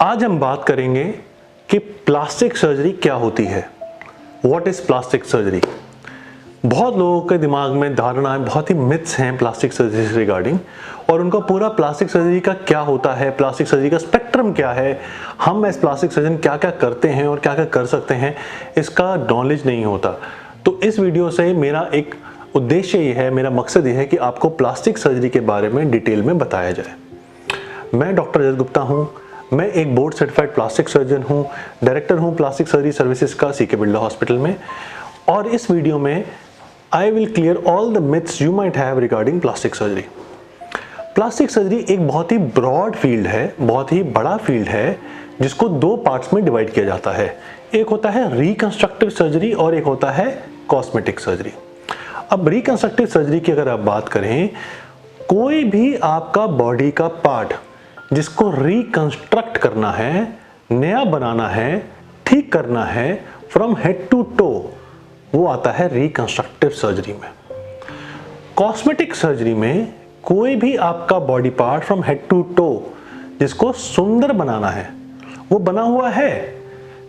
आज हम बात करेंगे कि प्लास्टिक सर्जरी क्या होती है। What is plastic surgery. बहुत लोगों के दिमाग में धारणाएं, बहुत ही मिथ्स हैं प्लास्टिक सर्जरी से रिगार्डिंग, और उनका पूरा प्लास्टिक सर्जरी का क्या होता है, प्लास्टिक सर्जरी का स्पेक्ट्रम क्या है, हम एज प्लास्टिक सर्जन क्या क्या करते हैं और क्या क्या कर सकते हैं, इसका नॉलेज नहीं होता। तो इस वीडियो से मेरा एक उद्देश्य ये है, मेरा मकसद ये है कि आपको प्लास्टिक सर्जरी के बारे में डिटेल में बताया जाए। मैं डॉक्टर रजत गुप्ता हूँ, मैं एक बोर्ड सर्टिफाइड प्लास्टिक सर्जन हूँ, डायरेक्टर हूँ प्लास्टिक सर्जरी सर्विसेज का सीके बिरला हॉस्पिटल में। और इस वीडियो में I will clear all the myths you might have regarding plastic surgery. Plastic surgery एक बहुत ही ब्रॉड फील्ड है, बहुत ही बड़ा फील्ड है, जिसको दो पार्ट्स में डिवाइड किया जाता है। एक होता है रिकंस्ट्रक्टिव सर्जरी और एक होता है कॉस्मेटिक सर्जरी। अब रिकंस्ट्रक्टिव सर्जरी की अगर आप बात करें, कोई भी आपका बॉडी का पार्ट जिसको रिकंस्ट्रक्ट करना है, नया बनाना है, ठीक करना है फ्रॉम हेड टू टो, वो आता है रिकंस्ट्रक्टिव सर्जरी में। कॉस्मेटिक सर्जरी में कोई भी आपका body part from head to toe जिसको सुंदर बनाना है, वो बना हुआ है,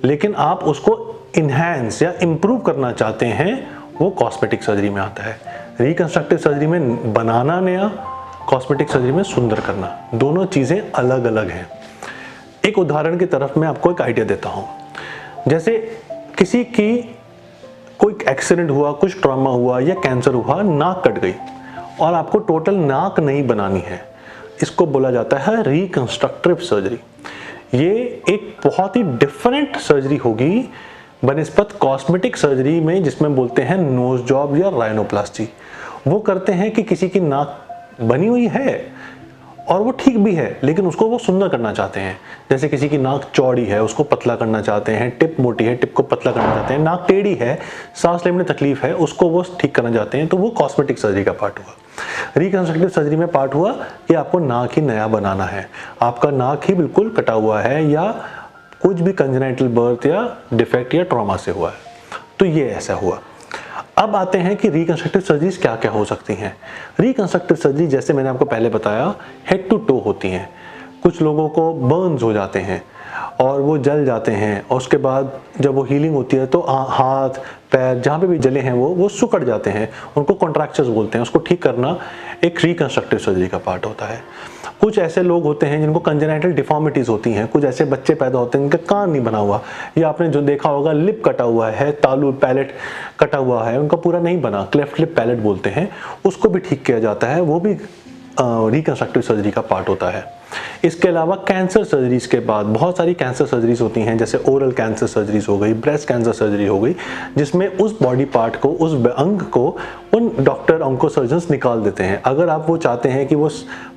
लेकिन आप उसको इनहैंस या इंप्रूव करना चाहते हैं, वो कॉस्मेटिक सर्जरी में आता है। रिकंस्ट्रक्टिव सर्जरी में बनाना नया, कॉस्मेटिक सर्जरी में सुंदर करना, दोनों चीजें अलग अलग हैं। एक उदाहरण की तरफ मैं आपको एक आइडिया देता हूं। जैसे किसी की कोई एक्सीडेंट हुआ, कुछ ट्रॉमा हुआ या कैंसर हुआ, नाक कट गई और आपको टोटल नाक नहीं बनानी है, इसको बोला जाता है रिकंस्ट्रक्टिव सर्जरी। ये एक बहुत ही डिफरेंट सर्जरी होगी बनिस्बत कॉस्मेटिक सर्जरी में, जिसमें बोलते हैं नोज जॉब या राइनोप्लास्टी। वो करते हैं कि किसी की नाक बनी हुई है और वो ठीक भी है, लेकिन उसको वो सुंदर करना चाहते हैं। जैसे किसी की नाक चौड़ी है, उसको पतला करना चाहते हैं, टिप मोटी है, टिप को पतला करना चाहते हैं, नाक टेढ़ी है, सांस लेने में तकलीफ है, उसको वो ठीक करना चाहते हैं, तो वो कॉस्मेटिक सर्जरी का पार्ट हुआ। रिकंस्ट्रक्टिव सर्जरी में पार्ट हुआ कि आपको नाक ही नया बनाना है, आपका नाक ही बिल्कुल कटा हुआ है या कुछ भी कंजेनाइटल बर्थ या डिफेक्ट या ट्रॉमा से हुआ है, तो ये ऐसा हुआ। अब आते हैं कि रिकंस्ट्रक्टिव सर्जरीज क्या क्या हो सकती हैं। रिकंस्ट्रक्टिव सर्जरी जैसे मैंने आपको पहले बताया, हेड टू टो होती हैं। कुछ लोगों को बर्न्स हो जाते हैं और वो जल जाते हैं, और उसके बाद जब वो हीलिंग होती है तो हाथ पैर जहाँ पे भी जले हैं वो सुकड़ जाते हैं, उनको कॉन्ट्रैक्चर्स बोलते हैं। उसको ठीक करना एक रिकंस्ट्रक्टिव सर्जरी का पार्ट होता है। कुछ ऐसे लोग होते हैं जिनको कंजेनाइटल डिफॉर्मिटीज होती हैं, कुछ ऐसे बच्चे पैदा होते हैं जिनका कान नहीं बना हुआ, या आपने जो देखा होगा लिप कटा हुआ है, तालु पैलेट कटा हुआ है, उनका पूरा नहीं बना, क्लेफ्ट लिप पैलेट बोलते हैं, उसको भी ठीक किया जाता है, वो भी रिकंस्ट्रक्टिव सर्जरी का पार्ट होता है। इसके अलावा कैंसर सर्जरीज के बाद बहुत सारी कैंसर सर्जरीज होती हैं, जैसे ओरल कैंसर सर्जरीज हो गई, ब्रेस्ट कैंसर सर्जरी हो गई, जिसमें उस बॉडी पार्ट को, उस अंग को उन डॉक्टर ऑन्को सर्जन्स निकाल देते हैं। अगर आप वो चाहते हैं कि वो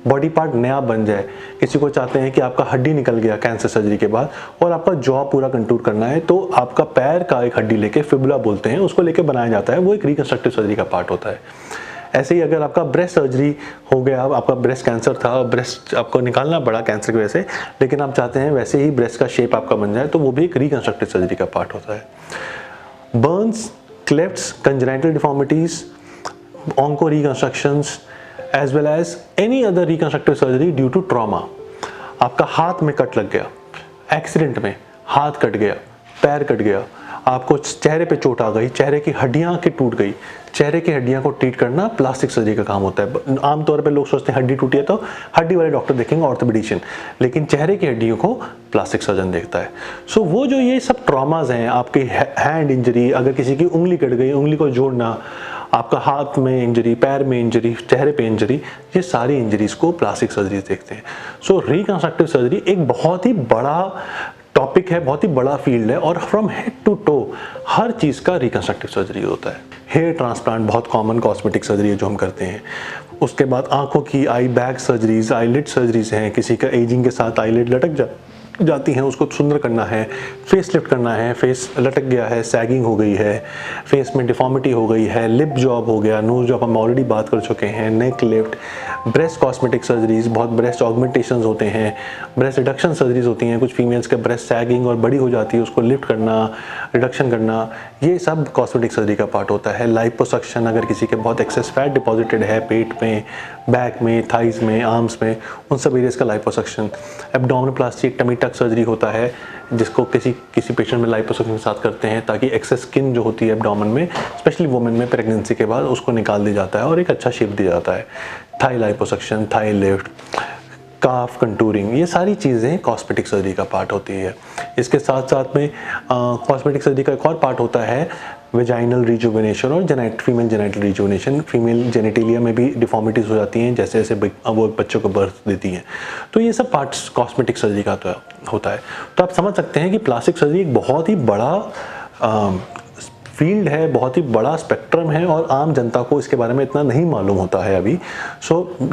बॉडी पार्ट नया बन जाए, किसी को चाहते हैं कि आपका हड्डी निकल गया कैंसर सर्जरी के बाद और आपका जॉ पूरा कंटूर करना है, तो आपका पैर का एक हड्डी लेके, फिबुला बोलते हैं, उसको लेके बनाया जाता है, वो एक रिकंस्ट्रक्टिव सर्जरी का पार्ट होता है। ऐसे ही अगर आपका ब्रेस्ट सर्जरी हो गया, आपका ब्रेस्ट कैंसर था, ब्रेस्ट आपको निकालना पड़ा कैंसर की वजह से, लेकिन आप चाहते हैं वैसे ही ब्रेस्ट का शेप आपका बन जाए, तो वो भी एक रिकंस्ट्रक्टिव सर्जरी का पार्ट होता है। Burns, clefts, congenital deformities, onco reconstructions as well as any other reconstructive surgery due to trauma. आपका हाथ में कट लग गया, एक्सीडेंट में हाथ कट गया, पैर कट गया, आपको चेहरे पे चोट आ गई, चेहरे की हड्डियां की टूट गई, चेहरे की हड्डियां को ट्रीट करना प्लास्टिक सर्जरी का काम होता है। आमतौर पे लोग सोचते हैं हड्डी टूटी है तो हड्डी वाले डॉक्टर देखेंगे, ऑर्थोपेडिशियन, लेकिन चेहरे की हड्डियों को प्लास्टिक सर्जन देखता है। सो वो जो ये सब ट्रॉमाज हैं, आपकी हैंड इंजरी, अगर किसी की उंगली कट गई, उंगली को जोड़ना, आपका हाथ में इंजरी, पैर में इंजरी, चेहरे पे इंजरी, ये सारी इंजरीज को प्लास्टिक सर्जरी देखते हैं। सो रिकंस्ट्रक्टिव सर्जरी एक बहुत ही बड़ा टॉपिक है, बहुत ही बड़ा फील्ड है, और फ्रॉम हेड टू टो हर चीज का रिकंस्ट्रक्टिव सर्जरी होता है। हेयर ट्रांसप्लांट बहुत कॉमन कॉस्मेटिक सर्जरी है जो हम करते हैं। उसके बाद आंखों की आई बैग सर्जरीज, आईलिड सर्जरीज हैं, किसी का एजिंग के साथ आईलिड लटक जाती हैं, उसको सुंदर करना है, फेस लिफ्ट करना है, फेस लटक गया है, सैगिंग हो गई है, फेस में डिफॉर्मिटी हो गई है, लिप जॉब हो गया, नोज जॉब हम ऑलरेडी बात कर चुके हैं, नेक लिफ्ट, ब्रेस्ट कॉस्मेटिक सर्जरीज, बहुत ब्रेस्ट ऑगमेंटेशन होते हैं, ब्रेस्ट रिडक्शन सर्जरीज होती हैं, कुछ फीमेल्स का ब्रेस्ट सैगिंग और बड़ी हो जाती है, उसको लिफ्ट करना, रिडक्शन करना, ये सब कॉस्मेटिक सर्जरी का पार्ट होता है। लाइपोसक्शन, अगर किसी के बहुत एक्सेस फैट डिपॉजिटेड है पेट में, बैक में, थाइज में, आर्म्स में, उन सब एरियाज का liposuction. Abdominoplasty, tummy tuck surgery होता है, जिसको किसी पेशेंट में लाइपोसक्शन के साथ करते हैं ताकि एक्सेस स्किन जो होती है एब्डोमेन में, स्पेशली वुमेन में प्रेगनेंसी के बाद, उसको निकाल दिया जाता है और एक अच्छा शेप दिया जाता है। थाई लाइपोसक्शन, थाई लिफ्ट, काफ कंटूरिंग, ये सारी चीज़ें कॉस्मेटिक सर्जरी का पार्ट होती है। इसके साथ साथ में कॉस्मेटिक सर्जरी का एक और पार्ट होता है वेजाइनल रिजुविनेशन और female genital rejuvenation. Female genitalia में भी डिफॉर्मिटीज़ हो जाती हैं जैसे जैसे वो बच्चों को बर्थ देती हैं, तो ये सब पार्ट्स कॉस्मेटिक सर्जरी का तो होता है। तो आप समझ सकते हैं कि प्लास्टिक सर्जरी एक बहुत ही बड़ा फील्ड है, बहुत ही बड़ा स्पेक्ट्रम है और आम जनता को इसके बारे में इतना नहीं मालूम होता है अभी।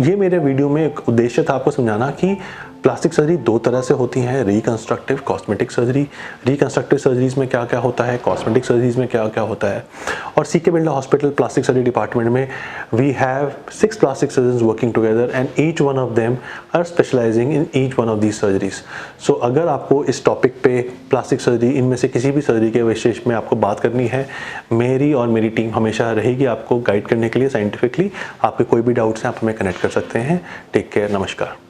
ये मेरे वीडियो में एक उद्देश्य था आपको समझाना कि प्लास्टिक सर्जरी दो तरह से होती है, reconstructive, cosmetic surgery. Reconstructive surgeries में क्या क्या होता है, कॉस्मेटिक सर्जरीज में क्या क्या होता है। और CK Birla hospital plastic surgery department में we have 6 plastic surgeons working together and each one of them are specialising in each one of these surgeries. So अगर आपको इस टॉपिक पे प्लास्टिक सर्जरी, इनमें से किसी भी सर्जरी के विशेष में आपको बात करनी है, मेरी और मेरी टीम हमेशा रहेगी आपको गाइड करने के लिए साइंटिफिकली। आपके कोई भी डाउट्स हैं आप हमें कनेक्ट कर सकते हैं। टेक केयर, नमस्कार।